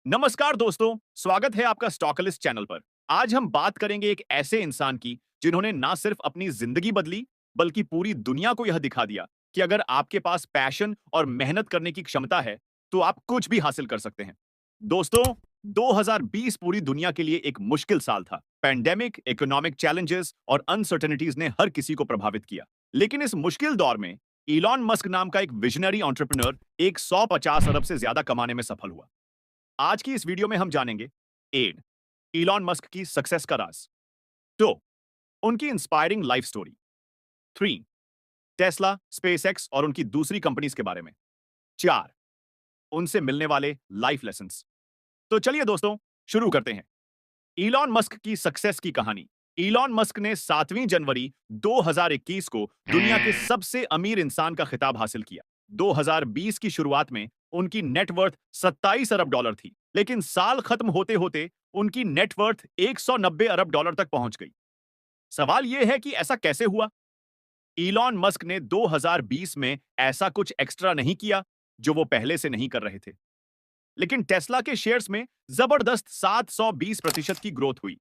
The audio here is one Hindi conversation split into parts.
नमस्कार दोस्तों, स्वागत है आपका स्टॉकलिस्ट चैनल पर। आज हम बात करेंगे एक ऐसे इंसान की जिन्होंने ना सिर्फ अपनी जिंदगी बदली, बल्कि पूरी दुनिया को यह दिखा दिया कि अगर आपके पास पैशन और मेहनत करने की क्षमता है, तो आप कुछ भी हासिल कर सकते हैं। दोस्तों, 2020 पूरी दुनिया के लिए एक मुश्किल साल था। पैंडेमिक, इकोनॉमिक चैलेंजेस और अनसर्टेनिटीज ने हर किसी को प्रभावित किया। लेकिन इस मुश्किल दौर में इलॉन मस्क नाम का एक विजनरी एंटरप्रेन्योर एक 150 अरब से ज्यादा कमाने में सफल हुआ। आज की इस वीडियो में हम जानेंगे एड इलॉन मस्क की सक्सेस का राज। टू, उनकी inspiring life story. Three, Tesla, SpaceX और उनकी दूसरी कंपनीज के बारे में। चार, उनसे मिलने वाले लाइफ लेसन्स। तो चलिए दोस्तों, शुरू करते हैं इलॉन मस्क की सक्सेस की कहानी। इलॉन मस्क ने 7वीं जनवरी 2021 को दुनिया के सबसे अमीर इंसान का खिताब हासिल किया। 2020 की शुरुआत में उनकी नेटवर्थ 27 अरब डॉलर थी, लेकिन साल खत्म होते होते उनकी नेटवर्थ 190 अरब डॉलर तक पहुंच गई। सवाल यह है कि ऐसा कैसे हुआ? इलॉन मस्क ने 2020 में ऐसा कुछ एक्स्ट्रा नहीं किया जो वो पहले से नहीं कर रहे थे, लेकिन टेस्ला के शेयर्स में जबरदस्त 720% की ग्रोथ हुई।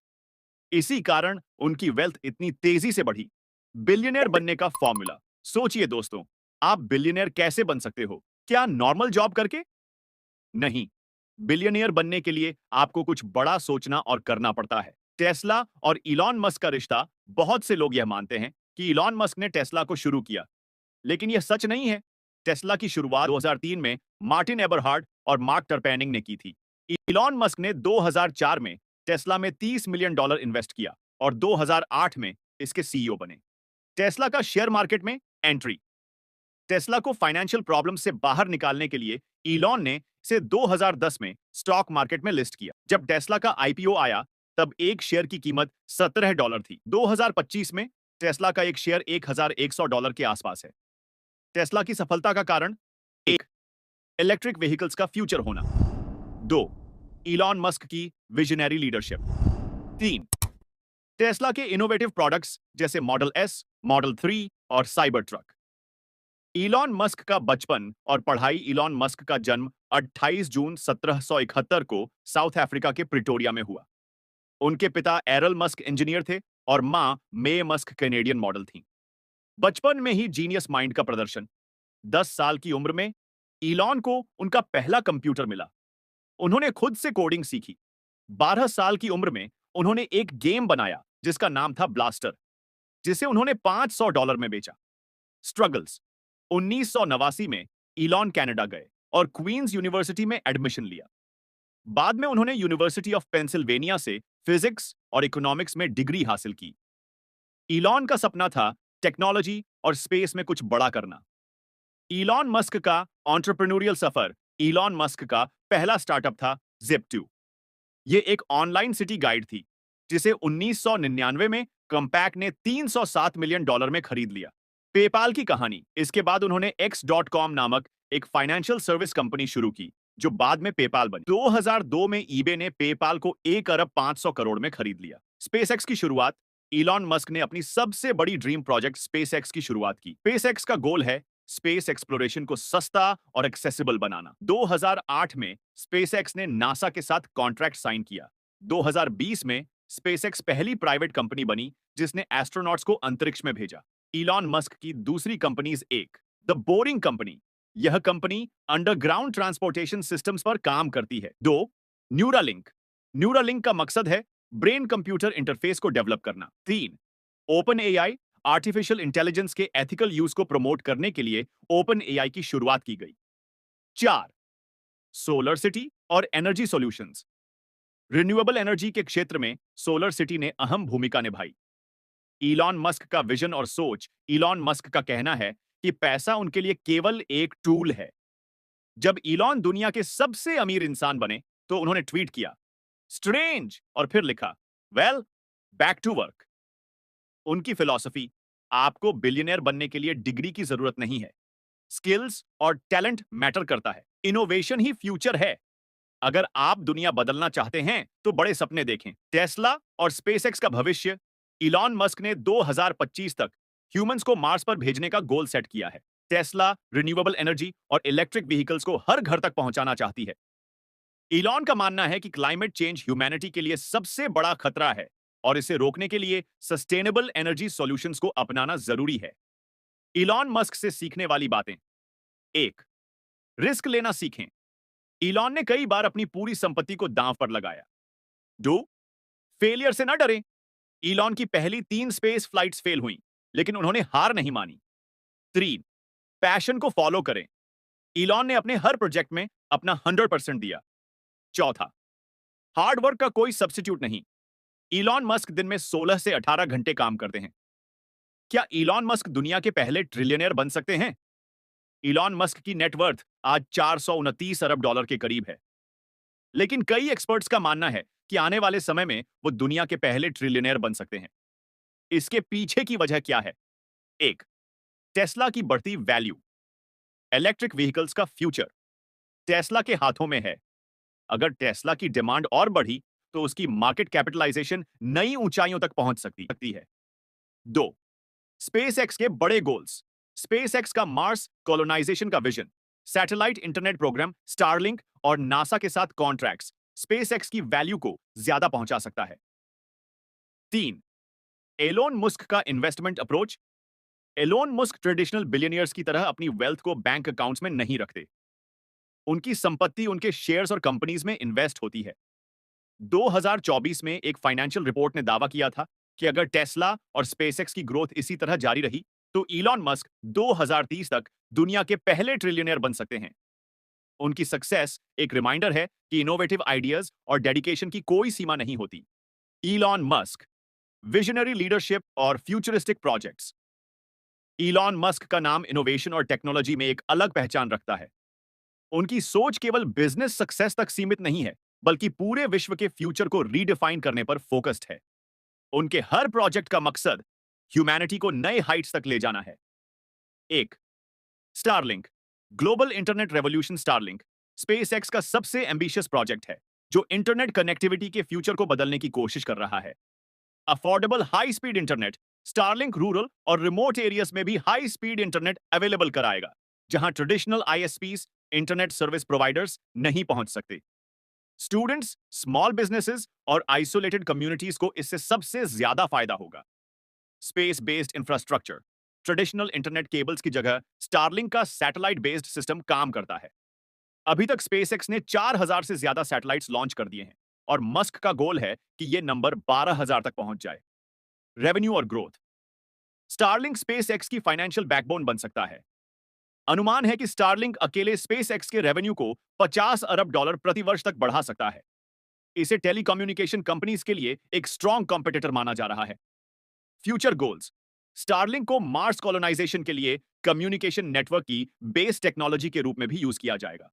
इसी कारण उनकी वेल्थ इतनी तेजी से बढ़ी। बिलियनियर बनने का फॉर्मूला। सोचिए दोस्तों, आप बिलियनियर कैसे बन सकते हो? क्या नॉर्मल जॉब करके? नहीं। बिलियनियर बनने के लिए आपको कुछ बड़ा सोचना और करना पड़ता है। टेस्ला और इलॉन मस्क का रिश्ता, बहुत से लोग यह मानते हैं कि इलॉन मस्क ने टेस्ला को शुरू किया, लेकिन यह सच नहीं है। टेस्ला की शुरुआत 2003 में मार्टिन एबरहार्ड और मार्क टर्पेनिंग ने की थी। इलॉन मस्क ने 2004 में टेस्ला में $30 मिलियन इन्वेस्ट किया और 2008 में इसके सीईओ बने। टेस्ला का शेयर मार्केट में एंट्री। टेस्ला को फाइनेंशियल प्रॉब्लम से बाहर निकालने के लिए इलॉन ने इसे 2010 में स्टॉक मार्केट में लिस्ट किया। जब टेस्ला का आईपीओ आया, तब एक शेयर की कीमत $17 थी। 2025 में टेस्ला का एक शेयर $1100 के आसपास है। टेस्ला की सफलता का कारण: एक, इलेक्ट्रिक व्हीकल्स का फ्यूचर होना। दो, इलॉन मस्क की विजनरी लीडरशिप। तीन, टेस्ला के इनोवेटिव प्रोडक्ट्स जैसे मॉडल एस, मॉडल 3 और साइबर ट्रक। इलॉन मस्क का बचपन और पढ़ाई। इलॉन मस्क का जन्म 28 जून 1771 को साउथ अफ्रीका के प्रिटोरिया में हुआ। उनके पिता एरल मस्क इंजीनियर थे और मां मे मस्क कैनेडियन मॉडल थीं। बचपन में ही जीनियस माइंड का प्रदर्शन। 10 साल की उम्र में इलॉन को उनका पहला कंप्यूटर मिला। उन्होंने खुद से कोडिंग सीखी। 12 साल की उम्र में उन्होंने एक गेम बनाया जिसका नाम था ब्लास्टर, जिसे उन्होंने $500 में बेचा। स्ट्रगल्स। 1989 में इलॉन कनाडा गए और क्वींस यूनिवर्सिटी में एडमिशन लिया। बाद में उन्होंने यूनिवर्सिटी ऑफ पेंसिल्वेनिया से फिजिक्स और इकोनॉमिक्स में डिग्री हासिल की। इलॉन का सपना था टेक्नोलॉजी और स्पेस में कुछ बड़ा करना। इलॉन मस्क का एंटरप्रेन्योरियल सफर। इलॉन मस्क का पहला स्टार्टअप था Zip2। यह एक ऑनलाइन सिटी गाइड थी, जिसे 1999 में कंपैक ने $307 मिलियन में खरीद लिया। पेपाल की कहानी। इसके बाद उन्होंने X.com नामक एक फाइनेंशियल सर्विस कंपनी शुरू की, जो बाद में पेपाल बनी। 2002 में ईबे ने पेपाल को 1 अरब 500 करोड़ में खरीद लिया। स्पेसएक्स की शुरुआत। इलॉन मस्क ने अपनी सबसे बड़ी ड्रीम प्रोजेक्ट स्पेसएक्स की शुरुआत की। स्पेसएक्स का गोल है स्पेस एक्सप्लोरेशन को सस्ता और एक्सेसिबल बनाना। 2008 में स्पेसएक्स ने नासा के साथ कॉन्ट्रैक्ट साइन किया। 2020 में स्पेसएक्स पहली प्राइवेट कंपनी बनी जिसने एस्ट्रोनॉट्स को अंतरिक्ष में भेजा। इलॉन मस्क की दूसरी कंपनीज। एक, द बोरिंग कंपनी। यह कंपनी अंडरग्राउंड ट्रांसपोर्टेशन सिस्टम्स पर काम करती है। दो, न्यूरालिंक। न्यूरालिंक का मकसद है ब्रेन कंप्यूटर इंटरफेस को डेवलप करना। तीन, ओपन एआई। आर्टिफिशियल इंटेलिजेंस के एथिकल यूज को प्रमोट करने के लिए ओपन एआई की शुरुआत की गई। चार, सोलर सिटी और एनर्जी सॉल्यूशंस। रिन्यूएबल एनर्जी के क्षेत्र में सोलर सिटी ने अहम भूमिका निभाई। इलॉन मस्क का विजन और सोच। इलॉन मस्क का कहना है कि पैसा उनके लिए केवल एक टूल है। जब इलॉन दुनिया के सबसे अमीर इंसान बने, तो उन्होंने ट्वीट किया, स्ट्रेंज, और फिर लिखा, वेल, बैक टू वर्क। उनकी फिलॉसफी: आपको बिलियनियर बनने के लिए डिग्री की जरूरत नहीं है, स्किल्स और टैलेंट मैटर करता है। इनोवेशन ही फ्यूचर है। अगर आप दुनिया बदलना चाहते हैं, तो बड़े सपने देखें। टेस्ला और स्पेसएक्स का भविष्य। इलॉन मस्क ने 2025 तक ह्यूमंस को मार्स पर भेजने का गोल सेट किया है। टेस्ला रिन्यूएबल एनर्जी और इलेक्ट्रिक व्हीकल्स को हर घर तक पहुंचाना चाहती है। इलॉन का मानना है कि क्लाइमेट चेंज ह्यूमैनिटी के लिए सबसे बड़ा खतरा है और इसे रोकने के लिए सस्टेनेबल एनर्जी सॉल्यूशंस को अपनाना जरूरी है। इलॉन मस्क से सीखने वाली बातें। एक, रिस्क लेना सीखें। इलॉन ने कई बार अपनी पूरी संपत्ति को दांव पर लगाया। दो, फेलियर से न डरें। इलॉन की पहली 3 स्पेस फ्लाइट्स फेल हुई, लेकिन उन्होंने हार नहीं मानी। 3, पैशन को फॉलो करें। इलॉन ने अपने हर प्रोजेक्ट में अपना 100% दिया। चौथा, हार्ड वर्क का कोई सब्स्टिट्यूट नहीं। इलॉन मस्क दिन में 16 से 18 घंटे काम करते हैं। क्या इलॉन मस्क दुनिया के पहले ट्रिलियनेयर बन सकते हैं? इलॉन मस्क की नेटवर्थ आज 429 अरब डॉलर के करीब है। लेकिन कई एक्सपर्ट्स का मानना है कि आने वाले समय में वो दुनिया के पहले ट्रिलियनेयर बन सकते हैं। इसके पीछे की वजह क्या है? एक, टेस्ला की बढ़ती वैल्यू। इलेक्ट्रिक व्हीकल्स का फ्यूचर टेस्ला के हाथों में है। अगर टेस्ला की डिमांड और बढ़ी तो उसकी मार्केट कैपिटलाइजेशन नई ऊंचाइयों तक पहुंच सकती है। दो, स्पेस एक्स के बड़े गोल्स। स्पेस एक्स का मार्स कॉलोनाइजेशन का vision, satellite internet programme Starlink और नासा के साथ कॉन्ट्रैक्ट्स स्पेस एक्स की वैल्यू को ज्यादा पहुंचा सकता है। तीन, एलोन मुस्क का investment approach. Elon Musk traditional billionaires की तरह अपनी वेल्थ को बैंक अकाउंट्स में नहीं रखते। उनकी संपत्ति उनके शेयर्स और कंपनीज में इन्वेस्ट होती है। 2024 में एक फाइनेंशियल रिपोर्ट ने दावा किया था कि अगर टेस्ला और स्पेसएक्स की ग्रोथ इसी तरह जारी रही तो इलॉन मस्क 2030 तक दुनिया के पहले ट्रिलियनेयर बन सकते हैं। उनकी सक्सेस एक रिमाइंडर है कि इनोवेटिव आइडियाज और डेडिकेशन की कोई सीमा नहीं होती। इलॉन मस्क, विजनरी लीडरशिप और फ्यूचरिस्टिक प्रोजेक्ट्स। इलॉन मस्क का नाम इनोवेशन और टेक्नोलॉजी में एक अलग पहचान रखता है। उनकी सोच केवल बिजनेस सक्सेस तक सीमित नहीं है, बल्कि पूरे विश्व के फ्यूचर को रीडिफाइन करने पर फोकस्ड है। उनके हर प्रोजेक्ट का मकसद ह्यूमैनिटी को नए हाइट्स तक ले जाना है। एक, Starlink, global internet revolution. Starlink SpaceX का सबसे एम्बिशियस प्रोजेक्ट है जो इंटरनेट कनेक्टिविटी के फ्यूचर को बदलने की कोशिश कर रहा है। Affordable high speed internet. Starlink rural और रिमोट एरियाज में भी हाई स्पीड इंटरनेट अवेलेबल कराएगा, जहां ट्रेडिशनल आईएसपीज, इंटरनेट सर्विस प्रोवाइडर्स नहीं पहुंच सकते। स्टूडेंट्स, स्मॉल बिजनेसेस और आइसोलेटेड कम्युनिटीज को इससे सबसे ज्यादा फायदा होगा। Space based infrastructure. Traditional internet cables की जगह स्टारलिंक का सैटेलाइट बेस्ड सिस्टम काम करता है। अभी तक स्पेसएक्स ने 4000 से ज्यादा सैटेलाइट्स लॉन्च कर दिए हैं और मस्क का गोल है कि यह नंबर 12000 तक पहुंच जाए। रेवेन्यू और ग्रोथ। स्टारलिंक स्पेसएक्स की फाइनेंशियल बैकबोन बन सकता है। अनुमान है कि स्टारलिंक अकेले स्पेसएक्स के रेवेन्यू को 50 अरब डॉलर प्रति वर्ष तक बढ़ा सकता है। इसे टेलीकम्युनिकेशन कंपनीज के लिए एक स्ट्रॉन्ग कॉम्पिटिटर माना जा रहा है। Future goals. स्टारलिंक को मार्स कॉलोनाइजेशन के लिए कम्युनिकेशन नेटवर्क की बेस टेक्नोलॉजी के रूप में भी यूज किया जाएगा।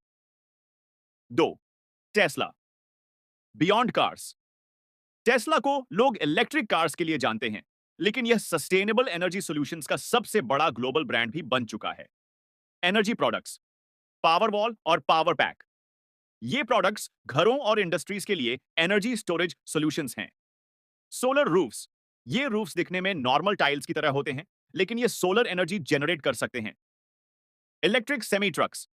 दो, टेस्ला, बियॉन्ड कार्स। टेस्ला को लोग इलेक्ट्रिक कार्स के लिए जानते हैं, लेकिन यह सस्टेनेबल एनर्जी सॉल्यूशंस का सबसे बड़ा ग्लोबल ब्रांड भी बन चुका है। एनर्जी प्रोडक्ट्स, पावर वॉल और पावर पैक। ये प्रोडक्ट्स घरों और इंडस्ट्रीज के लिए एनर्जी स्टोरेज सॉल्यूशंस हैं। Solar roofs. ये रूफ्स दिखने में नॉर्मल टाइल्स की तरह होते हैं, लेकिन ये सोलर एनर्जी जनरेट कर सकते हैं। Electric semi trucks.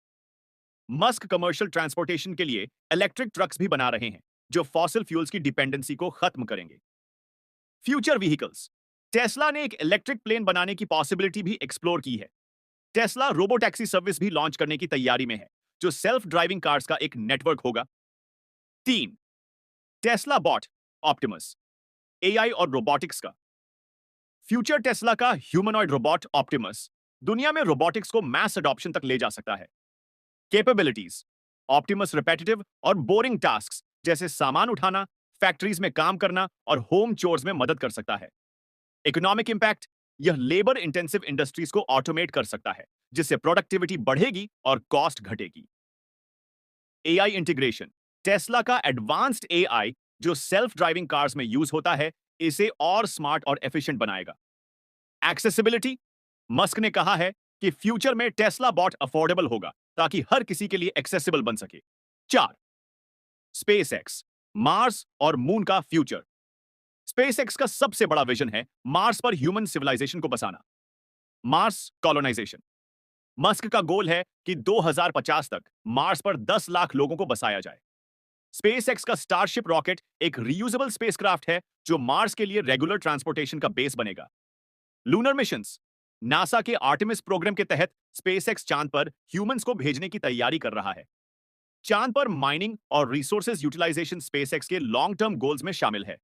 Musk commercial transportation के लिए इलेक्ट्रिक ट्रक्स भी बना रहे हैं जो फॉसिल फ्यूल्स की डिपेंडेंसी को खत्म करेंगे। Future vehicles. टेस्ला ने एक इलेक्ट्रिक प्लेन बनाने की पॉसिबिलिटी भी एक्सप्लोर की है। टेस्ला रोबोटैक्सी सर्विस भी लॉन्च करने की तैयारी में है, जो सेल्फ ड्राइविंग कार्स का एक नेटवर्क होगा। तीन, टेस्ला बॉट ऑप्टिमस, एआई और रोबोटिक्स का फ्यूचर। टेस्ला का ह्यूमनॉइड रोबोट ऑप्टिमस दुनिया में रोबोटिक्स को मैस अडॉप्शन तक ले जा सकता है। कैपेबिलिटीज। ऑप्टिमस रिपेटिटिव और बोरिंग टास्क्स जैसे सामान उठाना, फैक्ट्रीज में काम करना और होम चोर्स में मदद कर सकता है। Economic impact. यह लेबर इंटेंसिव इंडस्ट्रीज को ऑटोमेट कर सकता है, जिससे प्रोडक्टिविटी बढ़ेगी और कॉस्ट घटेगी। AI integration. टेस्ला का एडवांस्ड एआई जो सेल्फ ड्राइविंग कार्स में यूज होता है, इसे और स्मार्ट और एफिशिएंट बनाएगा। एक्सेसिबिलिटी। मस्क ने कहा है कि फ्यूचर में टेस्ला बॉट अफोर्डेबल होगा ताकि हर किसी के लिए एक्सेसिबल बन सके। चार, स्पेसएक्स, मार्स और मून का फ्यूचर। स्पेसएक्स का सबसे बड़ा विजन है मार्स पर ह्यूमन सिविलाइजेशन को बसाना, मार्स कॉलोनाइजेशन। मस्क का गोल है कि 2050 तक मार्स पर 10 लाख लोगों को बसाया जाए। स्पेसएक्स का स्टारशिप रॉकेट एक रीयूजेबल स्पेसक्राफ्ट है जो मार्स के लिए रेगुलर ट्रांसपोर्टेशन का बेस बनेगा। लूनर मिशंस, नासा के आर्टेमिस प्रोग्राम के तहत स्पेसएक्स चांद पर ह्यूमंस को भेजने की तैयारी कर रहा है। चांद पर माइनिंग और रिसोर्सेज यूटिलाइजेशन स्पेसएक्स के लॉन्ग टर्म गोल्स में शामिल है।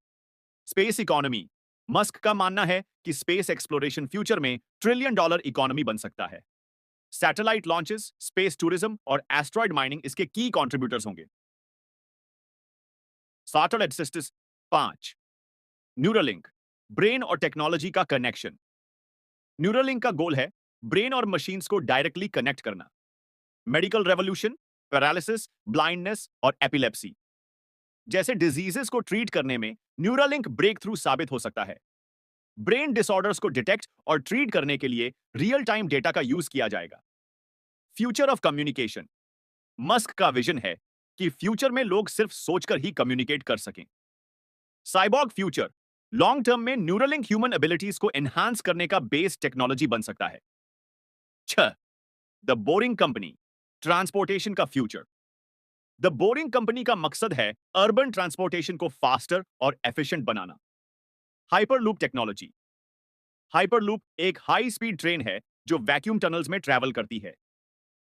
स्पेस इकोनॉमी, मस्क का मानना है कि स्पेस एक्सप्लोरेशन फ्यूचर में ट्रिलियन डॉलर इकोनॉमी बन सकता है। सैटेलाइट लॉन्चेस, स्पेस टूरिज्म और एस्ट्रॉयड माइनिंग इसके की कंट्रीब्यूटर्स होंगे। सैटेलाइट सिस्टम्स 5, न्यूरालिंक, ब्रेन और टेक्नोलॉजी का कनेक्शन। न्यूरालिंक का गोल है ब्रेन और मशीन्स को डायरेक्टली कनेक्ट करना। मेडिकल रेवोल्यूशन, पैरालिसिस, ब्लाइंडनेस और एपिलेप्सी जैसे डिजीजेस को ट्रीट करने में न्यूरालिंक ब्रेक थ्रू साबित हो सकता है। ब्रेन डिसऑर्डर्स को डिटेक्ट और ट्रीट करने के लिए रियल टाइम डेटा का यूज किया जाएगा। फ्यूचर ऑफ कम्युनिकेशन, मस्क का विजन है कि फ्यूचर में लोग सिर्फ सोचकर ही कम्युनिकेट कर सकें। साइबॉर्ग फ्यूचर, लॉन्ग टर्म में न्यूरलिंक ह्यूमन एबिलिटीज को एनहांस करने का बेस टेक्नोलॉजी बन सकता है। 6, द बोरिंग कंपनी, ट्रांसपोर्टेशन का फ्यूचर। द बोरिंग कंपनी का मकसद है अर्बन ट्रांसपोर्टेशन को फास्टर और एफिशिएंट बनाना। हाइपरलूप टेक्नोलॉजी, हाइपरलूप एक हाई स्पीड ट्रेन है जो वैक्यूम टनल्स में ट्रैवल करती है।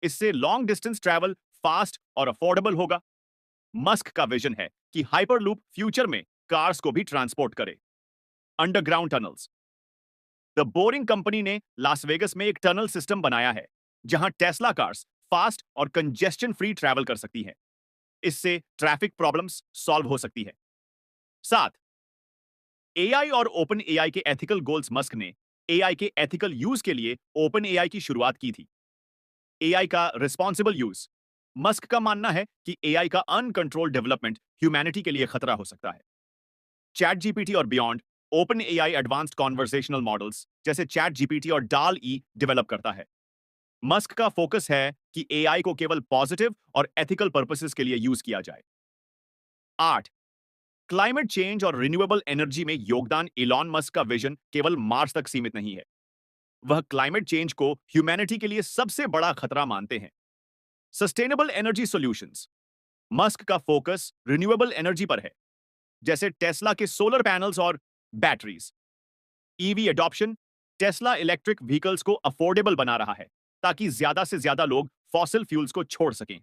इससे लॉन्ग डिस्टेंस ट्रैवल फास्ट और अफोर्डेबल होगा। मस्क का विजन है कि हाइपरलूप फ्यूचर में कार्स को भी ट्रांसपोर्ट करे। Underground tunnels, the boring company ने लास वेगस में एक टनल सिस्टम बनाया है जहां टेस्ला कार्स फास्ट और कंजेस्शन फ्री ट्रैवल कर सकती हैं। इससे ट्रैफिक प्रॉब्लम्स सॉल्व हो सकती है। 7, एआई और ओपन एआई के एथिकल गोल्स। मस्क ने एआई के एथिकल यूज के लिए ओपन एआई की शुरुआत की थी। एआई का रिस्पॉन्सिबल यूज, मस्क का मानना है कि एआई का अनकंट्रोल्ड डेवलपमेंट ह्यूमैनिटी के लिए खतरा हो सकता है। चैट जीपीटी और beyond, open AI advanced conversational models जैसे चैट जीपीटी और डाल ई डेवलप करता है। मस्क का फोकस है कि एआई को केवल पॉजिटिव और एथिकल पर्पसेस के लिए यूज किया जाए। 8, क्लाइमेट चेंज और रिन्यूएबल एनर्जी में योगदान। इलॉन मस्क का विजन केवल मार्स तक सीमित नहीं है। वह क्लाइमेट चेंज को ह्यूमैनिटी के लिए सबसे बड़ा खतरा मानते हैं। सस्टेनेबल एनर्जी सॉल्यूशंस, मस्क का फोकस रिन्यूएबल एनर्जी पर है, जैसे टेस्ला के सोलर पैनल्स और batteries. EV adoption, Tesla electric vehicles को अफोर्डेबल बना रहा है ताकि ज्यादा से ज्यादा लोग फॉसिल फ्यूल्स को छोड़ सकें।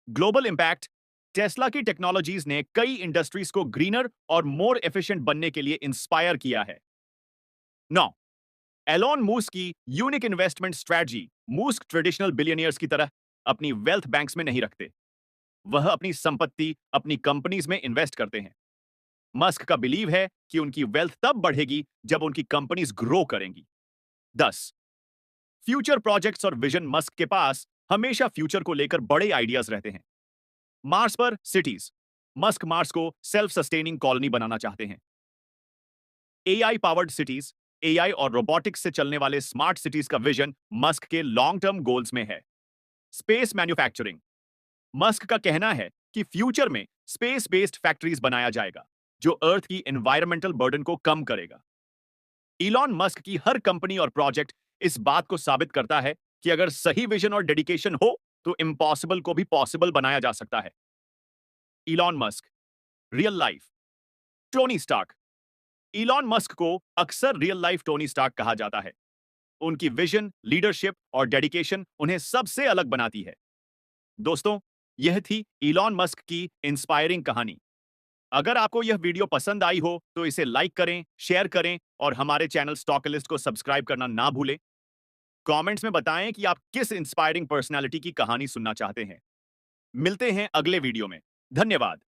ग्लोबल इंपैक्ट, टेस्ला की टेक्नोलॉजीज ने कई इंडस्ट्रीज को ग्रीनर और मोर एफिशिएंट बनने के लिए इंस्पायर किया है। 9, एलोन मस्क की unique investment strategy. Musk traditional billionaires की तरह अपनी वेल्थ बैंक्स में नहीं रखते। वह अपनी संपत्ति अपनी कंपनीज में इन्वेस्ट करते हैं। मस्क का बिलीव है कि उनकी वेल्थ तब बढ़ेगी जब उनकी कंपनीज ग्रो करेंगी। 10, फ्यूचर प्रोजेक्ट्स और विजन। मस्क के पास हमेशा फ्यूचर को लेकर बड़े आइडियाज रहते हैं। मार्स पर सिटीज, मस्क मार्स को सेल्फ सस्टेनिंग कॉलोनी बनाना चाहते हैं। एआई पावर्ड सिटीज, एआई और रोबोटिक्स से चलने वाले स्मार्ट सिटीज का विजन मस्क के लॉन्ग टर्म गोल्स में है। स्पेस मैन्युफैक्चरिंग, मस्क का कहना है कि फ्यूचर में स्पेस बेस्ड फैक्ट्रीज बनाया जाएगा जो अर्थ की एनवायरमेंटल बर्डन को कम करेगा। इलॉन मस्क की हर कंपनी और प्रोजेक्ट इस बात को साबित करता है कि अगर सही विजन और डेडिकेशन हो तो इम्पॉसिबल को भी पॉसिबल बनाया जा सकता है। Elon Musk, real life Tony Stark. Elon Musk को अक्सर रियल लाइफ टोनी स्टार्क कहा जाता है। उनकी विजन, लीडरशिप और डेडिकेशन उन्हें सबसे अलग बनाती है। दोस्तों, यह थी इलॉन मस्क की इंस्पायरिंग कहानी। अगर आपको यह वीडियो पसंद आई हो तो इसे लाइक करें, शेयर करें और हमारे चैनल स्टॉकलिस्ट को सब्सक्राइब करना ना भूलें। कमेंट्स में बताएं कि आप किस इंस्पायरिंग पर्सनालिटी की कहानी सुनना चाहते हैं। मिलते हैं अगले वीडियो में। धन्यवाद।